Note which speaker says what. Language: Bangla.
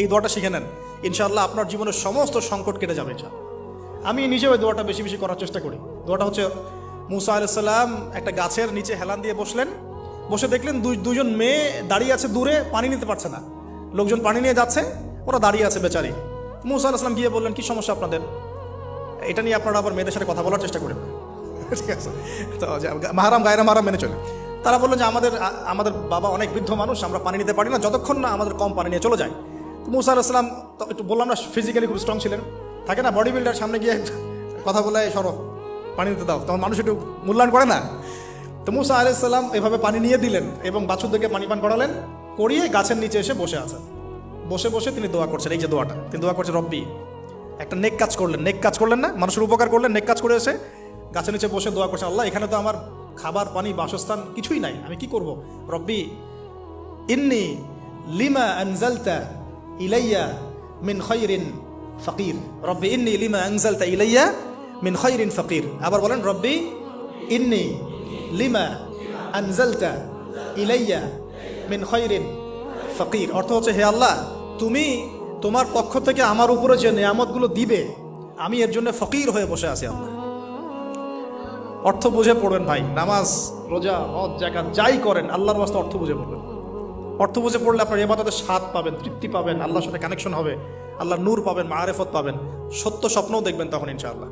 Speaker 1: এই দোয়াটা শিখে নেন, ইনশাআল্লাহ আপনার জীবনের সমস্ত সংকট কেটে যাবে। আমি নিজেও এই দোয়াটা বেশি বেশি করার চেষ্টা করি। দোয়াটা হচ্ছে, মুসা আলাইহিস সালাম একটা গাছের নিচে হেলান দিয়ে বসলেন, বসে দেখলেন দুজন মেয়ে দাঁড়িয়ে আছে দূরে, পানি নিতে পারছে না। লোকজন পানি নিয়ে যাচ্ছে, ওরা দাঁড়িয়ে আছে বেচারি। মুসা আলাইহিস সালাম গিয়ে বললেন, কি সমস্যা আপনাদের? এটা নিয়ে আপনারা আবার মেয়েদের সাথে কথা বলার চেষ্টা করেন, ঠিক আছে? তো মাহারাম গায়রা মাহারাম মেনে চলে। তারা বললেন যে আমাদের বাবা অনেক বৃদ্ধ মানুষ, আমরা পানি নিতে পারি না যতক্ষণ না আমাদের কম পানি নিয়ে চলে যায়। তো মুসা আলাইহিস সালাম একটু বললাম না, ফিজিক্যালি খুব স্ট্রং ছিলেন, থাকে না বডি বিল্ডার, সামনে গিয়ে কথা বলে সরো পানি দিতে দাও, তখন মানুষ একটু মূল্যায়ন করে না। তো মুসা আলাইহিস সালাম এভাবে পানি নিয়ে দিলেন এবং বাছুরদেরকে পানি পান করালেন, করিয়ে গাছের নিচে এসে বসে আছেন। বসে বসে তিনি দোয়া করছেন, এই যে দোয়াটা তিনি দোয়া করছেন, রব্বি, একটা নেক কাজ করলেন, নেক কাজ করলেন না, মানুষের উপকার করলেন, নেক কাজ করে এসে গাছের নিচে বসে দোয়া করছেন, আল্লাহ এখানে তো আমার খাবার পানি বাসস্থান কিছুই নাই, আমি কি করব? রব্বি ইন্নি লিমা আনজালতা ইলাইয়া মিন খায়রিন ফাকির, রব্বি ইন্নি লিমা আনজালতা ইলাইয়া মিন খায়রিন ফাকির। আবার বলেন, রব্বি ইন্নি লিমা আনজালতা ইলাইয়া মিন খায়রিন ফাকির। অর্থ হচ্ছে, হে আল্লাহ, তুমি তোমার পক্ষ থেকে আমার উপরে যে নিয়ামতগুলো দিবে, আমি এর জন্য ফকির হয়ে বসে আছি। আল্লাহ অর্থ বুঝে পড়বেন ভাই, নামাজ রোজা হজ যাকাত যাই করেন আল্লাহর ওয়াস্তে অর্থ বুঝে পড়বেন। অর্থ বুঝে পড়লে আপনার ইবাদতের স্বাদ পাবেন, তৃপ্তি পাবেন, আল্লাহর সাথে কানেকশন হবে, আল্লাহর নূর পাবেন, মাআরিফত পাবেন, সত্য স্বপ্নও দেখবেন তখন ইনশাআল্লাহ।